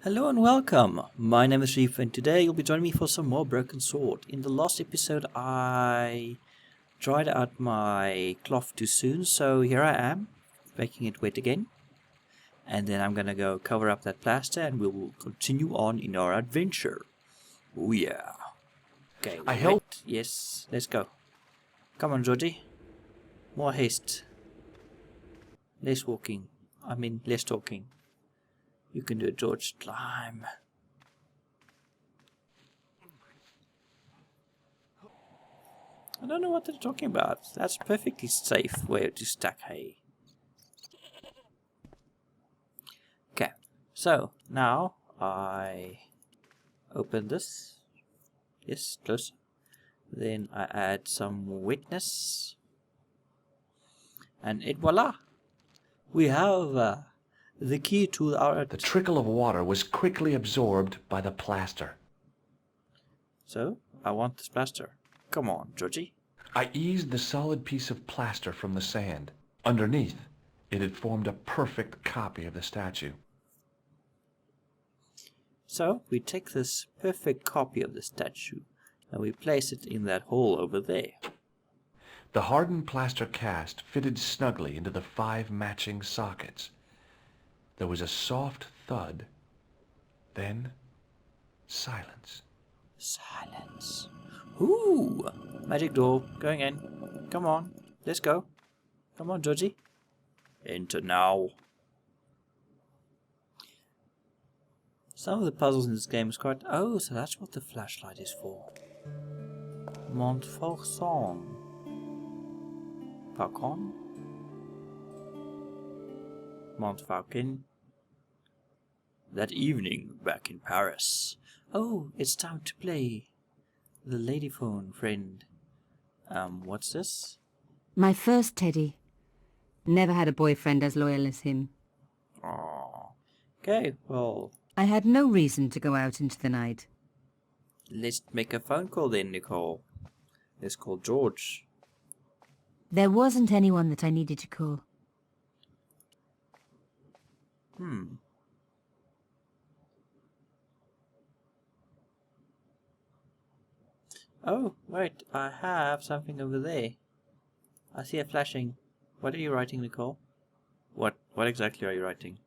Hello and welcome. My name is Reef and today you'll be joining me for some more Broken Sword. In the last episode I dried out my cloth too soon, so here I am, making it wet again. And then I'm gonna go cover up that plaster and we will continue on in our adventure. Oh yeah. Okay, I we're help. wet. Yes, let's go. Come on, Georgie. More haste. Less walking. Less talking. You can do it, George. Climb. I don't know what they're talking about. That's a perfectly safe way to stack hay. Okay, so now I open this. Yes, close. Then I add some wetness. And voila! We have the key to our... The trickle of water was quickly absorbed by the plaster. So, I want this plaster. Come on, Georgie. I eased the solid piece of plaster from the sand. Underneath, it had formed a perfect copy of the statue. So, we take this perfect copy of the statue and we place it in that hole over there. The hardened plaster cast fitted snugly into the 5 matching sockets. There was a soft thud, then silence. Silence. Ooh! Magic door. Going in. Come on. Let's go. Come on, Georgie. Enter now. Some of the puzzles in this game is quite... Oh, so that's what the flashlight is for. Montfaucon. Falcon? Montfaucon. That evening, back in Paris. Oh, it's time to play. The lady phone, friend. What's this? My first Teddy. Never had a boyfriend as loyal as him. Oh. Okay, well, I had no reason to go out into the night. let's make a phone call then, Nicole. Let's call George. There wasn't anyone that I needed to call. Oh, wait, I have something over there. I see it flashing. What are you writing, Nicole? What exactly are you writing?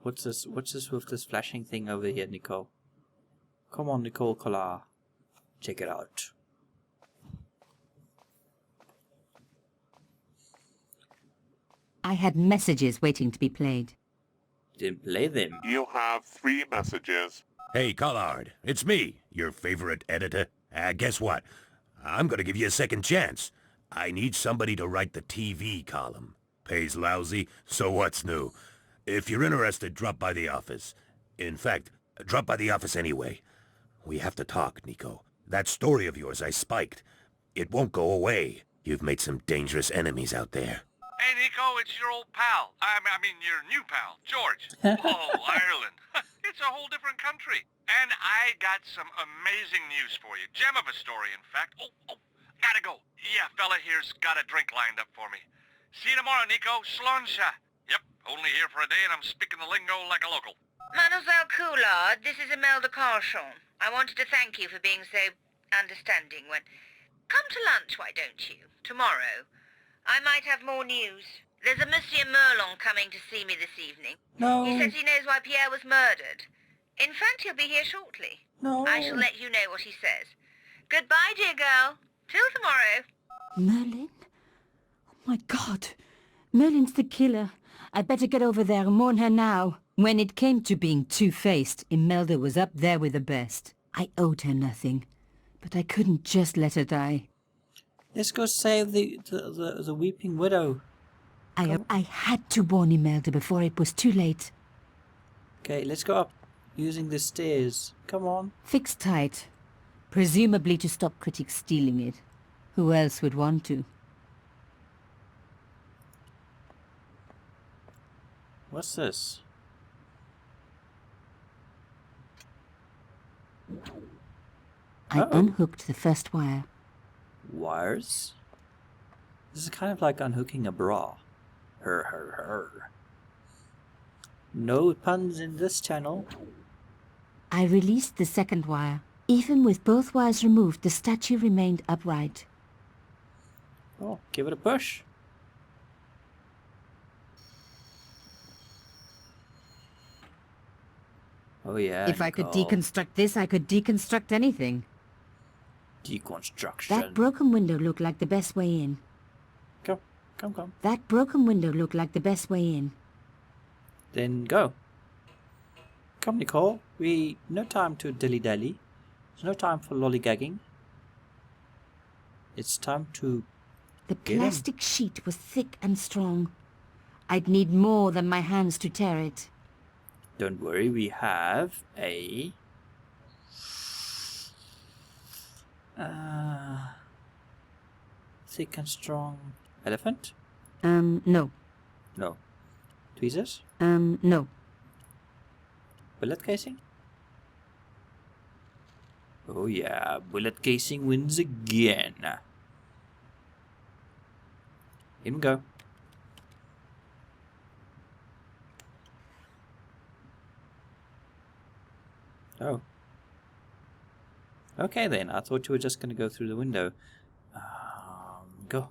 What's this with this flashing thing over here, Nicole? Come on, Nicole Collar. Check it out. I had messages waiting to be played. Then play them. You have 3 messages. Hey, Collard, it's me, your favorite editor. Guess what? I'm gonna give you a second chance. I need somebody to write the TV column. Pays lousy, so what's new? If you're interested, drop by the office. In fact, drop by the office anyway. We have to talk, Nico. That story of yours I spiked. It won't go away. You've made some dangerous enemies out there. Hey, Nico, it's your old pal. I mean, your new pal, George. Whoa, Ireland. It's a whole different country. And I got some amazing news for you. Gem of a story, in fact. Oh, gotta go. Yeah, fella here's got a drink lined up for me. See you tomorrow, Nico. Slonsha. Yep, only here for a day and I'm speaking the lingo like a local. Mademoiselle Coulard, this is Imelda Carchon. I wanted to thank you for being so understanding when... Come to lunch, why don't you? Tomorrow. I might have more news. There's a Monsieur Merlon coming to see me this evening. No. He says he knows why Pierre was murdered. In fact, he'll be here shortly. No. I shall let you know what he says. Goodbye, dear girl. Till tomorrow. Merlin? Oh my God. Merlin's the killer. I better get over there and warn her now. When it came to being two-faced, Imelda was up there with the best. I owed her nothing, but I couldn't just let her die. Let's go save the weeping widow. I had to warn Imelda before it was too late. Okay, let's go up using the stairs. Come on. Fixed tight. Presumably to stop critics stealing it. Who else would want to? What's this? I unhooked the first wire. Wires? This is kind of like unhooking a bra. Her. No puns in this channel. I released the second wire. Even with both wires removed, the statue remained upright. Oh, give it a push. Oh yeah, If I could Nicole. deconstruct this, I could deconstruct anything. Deconstruction. That broken window looked like the best way in. Come. That broken window looked like the best way in. Then go. Come, Nicole. No time to dilly-dally. There's no time for lollygagging. It's time to The get in. plastic sheet was thick and strong. I'd need more than my hands to tear it. Don't worry, we have a... thick and strong elephant? No. No. Tweezers? No. Bullet casing? Oh yeah, bullet casing wins again. In we go. Oh. Okay then, I thought you were just going to go through the window. Go.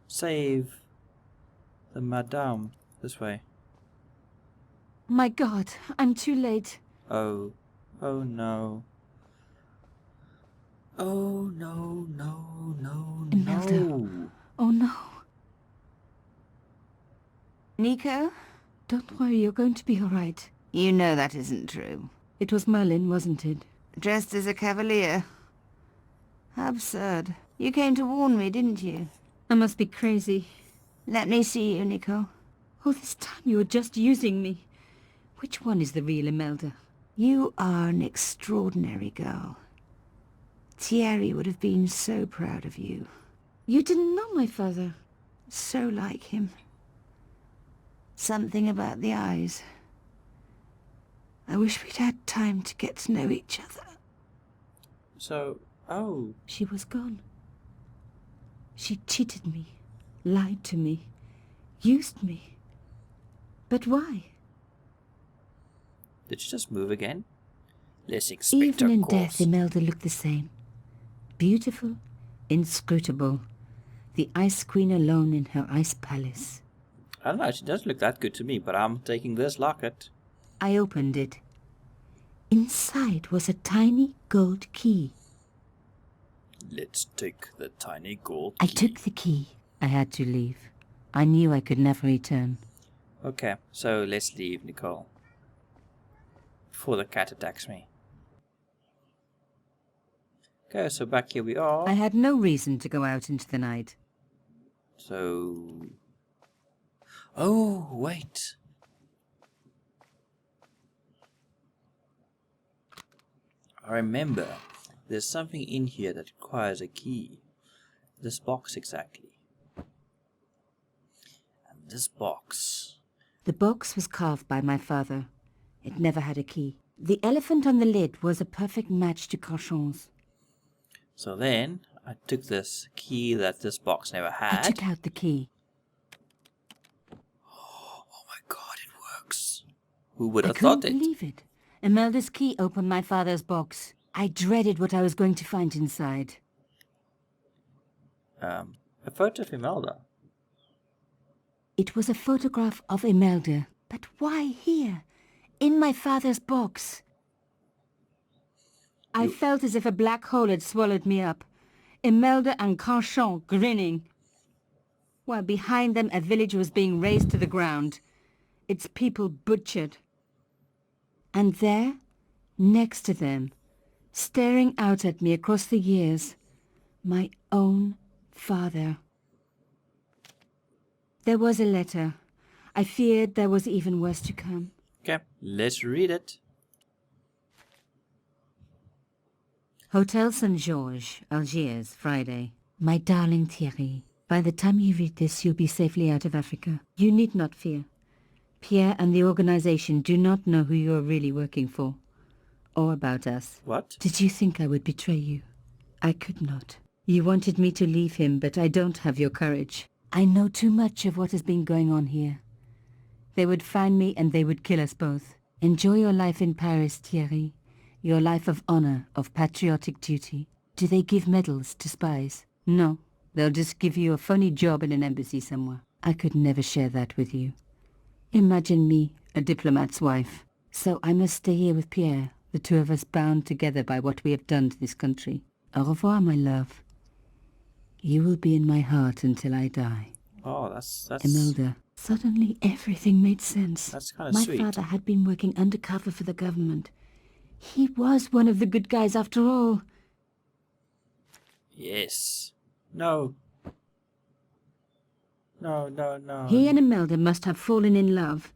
Save the madame. This way. My God, I'm too late. Oh. Oh no. Oh no. Imelda. Oh no. Nico? Don't worry, you're going to be all right. You know that isn't true. It was Merlin, wasn't it? Dressed as a cavalier. How absurd. You came to warn me, didn't you? I must be crazy. Let me see you, Nico. All this time you were just using me. Which one is the real Imelda? You are an extraordinary girl. Thierry would have been so proud of you. You didn't know my father. So like him. Something about the eyes. I wish we'd had time to get to know each other. So, oh. She was gone. She cheated me, lied to me, used me. But why? Did she just move again? Let's expect Even her in course. death, Imelda looked the same. Beautiful, inscrutable. The Ice Queen alone in her ice palace. I don't know, she doesn't look that good to me, but I'm taking this locket. I opened it. Inside was a tiny gold key. Let's take the tiny gold I key. took the key. I had to leave. I knew I could never return. Okay, so let's leave, Nicole. Before the cat attacks me. Okay, so back here we are. I had no reason to go out into the night. So... Oh, wait. I remember. There's something in here that requires a key. This box exactly. And this box. The box was carved by my father. It never had a key. The elephant on the lid was a perfect match to Carchon's. So then, I took this key that this box never I had. took out the key. Oh my god, it works. Who would I have couldn't thought it? believe it. Imelda's key opened my father's box. I dreaded what I was going to find inside. A photo of Imelda. It was a photograph of Imelda. But why here? In my father's box. I felt as if a black hole had swallowed me up. Imelda and Carchon grinning. While behind them a village was being razed to the ground. Its people butchered. And there, next to them, staring out at me across the years, my own father. There was a letter. I feared there was even worse to come. Okay, let's read it. Hotel St. George, Algiers, Friday. My darling Thierry, by the time you read this, you'll be safely out of Africa. You need not fear. Pierre and the organization do not know who you are really working for. Or about us. What? Did you think I would betray you? I could not. You wanted me to leave him, but I don't have your courage. I know too much of what has been going on here. They would find me and they would kill us both. Enjoy your life in Paris, Thierry. Your life of honor, of patriotic duty. Do they give medals to spies? No. They'll just give you a funny job in an embassy somewhere. I could never share that with you. Imagine me, a diplomat's wife. So I must stay here with Pierre, the two of us bound together by what we have done to this country. Au revoir, my love. You will be in my heart until I die. Oh, that's Imelda. Suddenly everything made sense. That's kind of My sweet. father had been working undercover for the government. He was one of the good guys after all. Yes. No. No, no, no. He and Imelda must have fallen in love.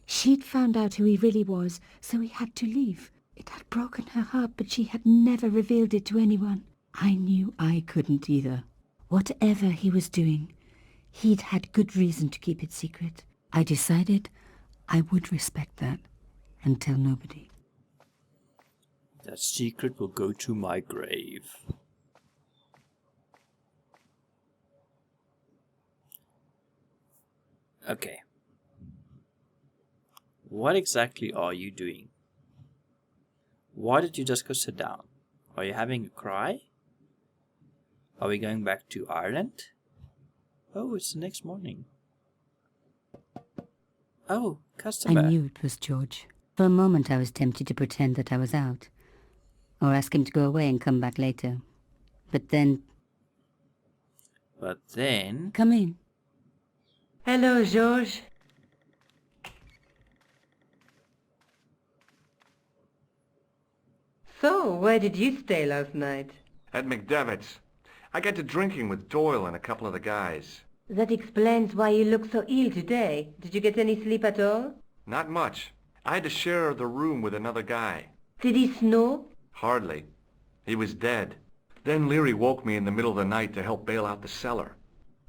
She'd found out who he really was, so he had to leave. It had broken her heart, but she had never revealed it to anyone. I knew I couldn't either. Whatever he was doing, he'd had good reason to keep it secret. I decided I would respect that and tell nobody. That secret will go to my grave. Okay. What exactly are you doing? Why did you just go sit down? Are you having a cry? Are we going back to Ireland? Oh, it's the next morning. Oh, customer. I knew it was George. For a moment I was tempted to pretend that I was out, or ask him to go away and come back later. But then... Come in. Hello, George. So, where did you stay last night? At McDevitt's. I got to drinking with Doyle and a couple of the guys. That explains why you look so ill today. Did you get any sleep at all? Not much. I had to share the room with another guy. Did he snore? Hardly. He was dead. Then Leary woke me in the middle of the night to help bail out the cellar.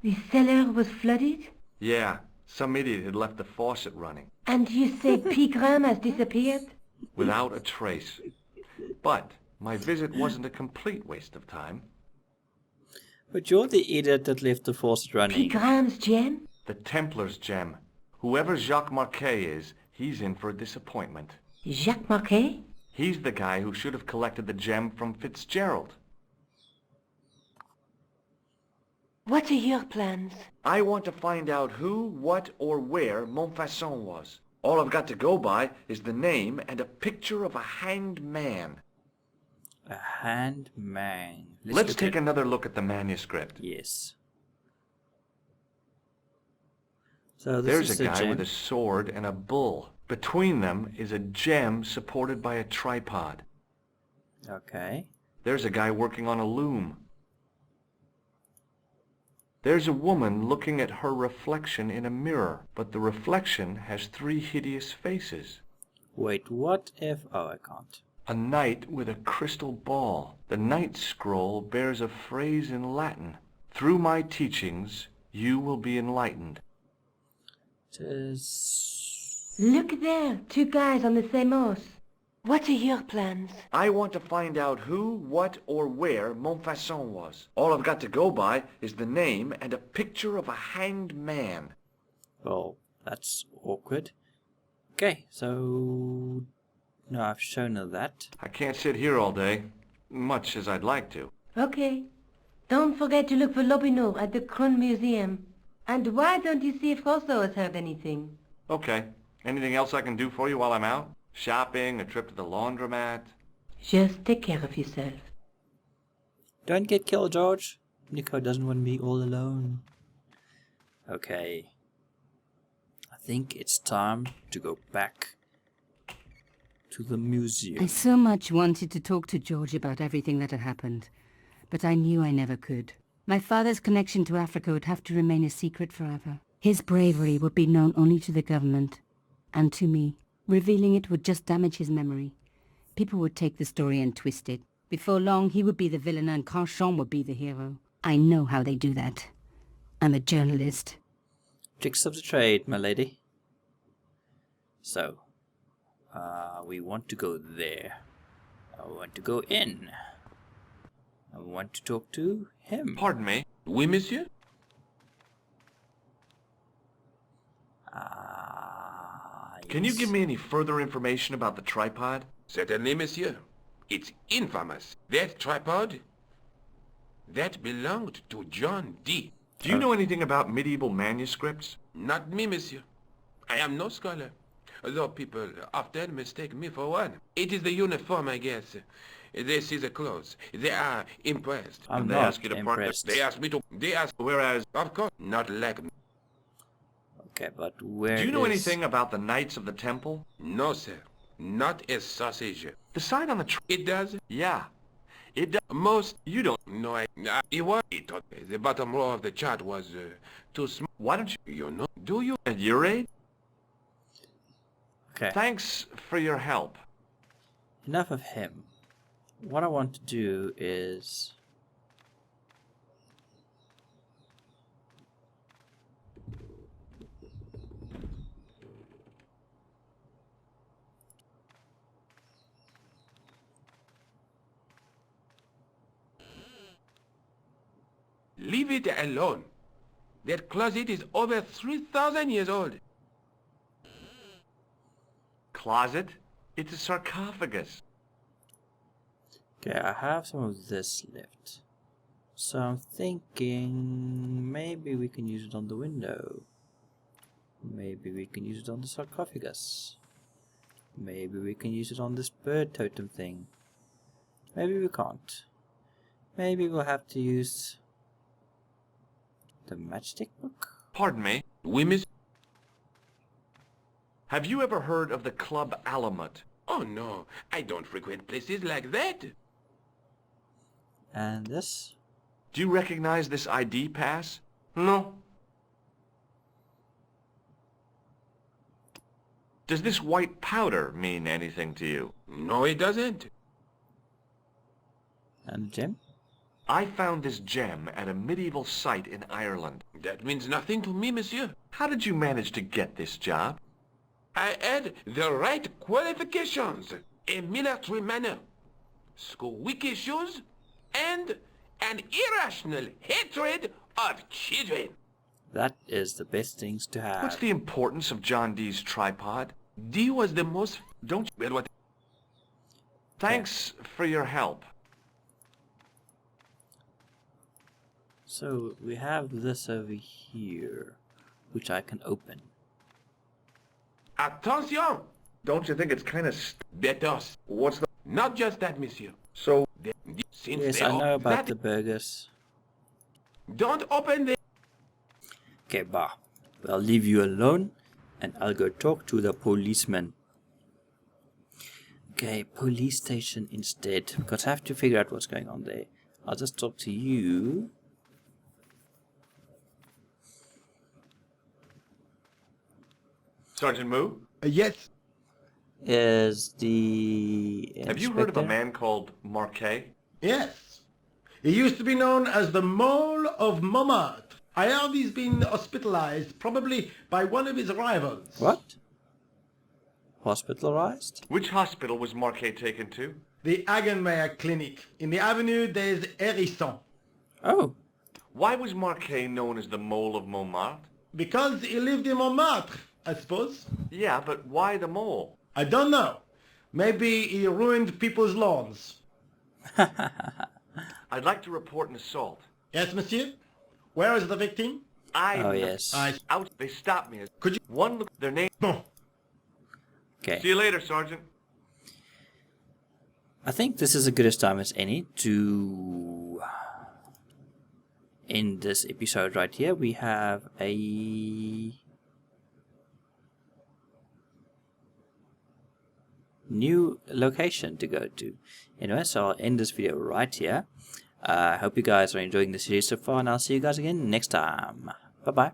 The cellar was flooded? Yeah, some idiot had left the faucet running. And you say Pegram has disappeared? Without a trace. But my visit wasn't a complete waste of time. But you're the idiot that left the faucet running. Pegram's gem? The Templar's gem. Whoever Jacques Marquet is, he's in for a disappointment. Jacques Marquet? He's the guy who should have collected the gem from Fitzgerald. What are your plans? I want to find out who, what, or where Montfaucon was. All I've got to go by is the name and a picture of a hanged man. A hanged man. Let's take another look at the manuscript. Yes. So There's a guy with a sword and a bull. Between them is a gem supported by a tripod. Okay. There's a guy working on a loom. There's a woman looking at her reflection in a mirror, but the reflection has 3 hideous faces. Wait, what if... Oh, I can't. A knight with a crystal ball. The knight's scroll bears a phrase in Latin. Through my teachings, you will be enlightened. Look there, 2 guys on the same horse. What are your plans? I want to find out who, what, or where Montfaucon was. All I've got to go by is the name and a picture of a hanged man. Well, that's awkward. Okay, so... No, I've shown her that. I can't sit here all day, much as I'd like to. Okay. Don't forget to look for Lobineau at the Kron Museum. And why don't you see if Rousseau has heard anything? Okay. Anything else I can do for you while I'm out? Shopping, a trip to the laundromat? Just take care of yourself. Don't get killed, George. Nico doesn't want to be all alone. Okay. I think it's time to go back to the museum. I so much wanted to talk to George about everything that had happened, but I knew I never could. My father's connection to Africa would have to remain a secret forever. His bravery would be known only to the government and to me. Revealing it would just damage his memory. People would take the story and twist it. Before long, he would be the villain and Carchon would be the hero. I know how they do that. I'm a journalist. Tricks of the trade, my lady. So, we want to go there. I want to go in. I want to talk to him. Pardon me. Oui, monsieur? Can you give me any further information about the tripod? Certainly, monsieur. It's infamous. That tripod, that belonged to John D. Do you know anything about medieval manuscripts? Not me, monsieur. I am no scholar, though people often mistake me for one. It is the uniform, I guess. They see the clothes. They are impressed. I'm They not ask you to partner. impressed. They ask me to... They ask... Whereas, Of course, not like me. Okay, but where do you know is- anything about the Knights of the Temple? No, sir. Not a sausage. The sign on the It does? Yeah. It does. Most... You don't. No, it was... It, the bottom row of the chart was too small. Why don't you... You know? Do you? At your age? Okay, Thanks for your help. enough of him. What I want to do is... Leave it alone. That closet is over 3,000 years old. Closet? It's a sarcophagus. Okay, I have some of this left. So I'm thinking maybe we can use it on the window. Maybe we can use it on the sarcophagus. Maybe we can use it on this bird totem thing. Maybe we can't. Maybe we'll have to use the matchstick book? Pardon me. We miss... Have you ever heard of the Club Alamut? Oh no, I don't frequent places like that. And this? Do you recognize this ID pass? No. Does this white powder mean anything to you? No, it doesn't. And Jim? I found this gem at a medieval site in Ireland. That means nothing to me, monsieur. How did you manage to get this job? I had the right qualifications. A military manner, squeaky shoes, and an irrational hatred of children. That is the best things to have. What's the importance of John Dee's tripod? D was the most... Don't you... Well, what... Thanks for your help. So we have this over here, which I can open. Attention! Don't you think it's kind of... Better. What's the... Not just that, monsieur. So... Since Yes, they I know about that, the burgers. Don't open the... Okay, bah. I'll leave you alone and I'll go talk to the policeman. Okay, police station instead, because I have to figure out what's going on there. I'll just talk to you. Sergeant Moo? Yes. Is the Have you heard of a inspector? man called Marquet? Yes. He used to be known as the Mole of Montmartre. I heard he's been hospitalized, probably by one of his rivals. What? Hospitalized? Which hospital was Marquet taken to? The Hagenmeyer Clinic. In the Avenue des Hérissons. Oh, Why was Marquet known as the Mole of Montmartre? Because he lived in Montmartre, I suppose. Yeah, but why the mole? I don't know. Maybe he ruined people's lawns. I'd like to report an assault. Yes, monsieur? Where is the victim? oh yes. Out. They stopped me. Could you... One look. Their name. Bon. Okay. See you later, Sergeant. I think this is as good a time as any to end this episode right here. We have a new location to go to. Anyway, so I'll end this video right here. I hope you guys are enjoying the series so far, and I'll see you guys again next time. Bye bye.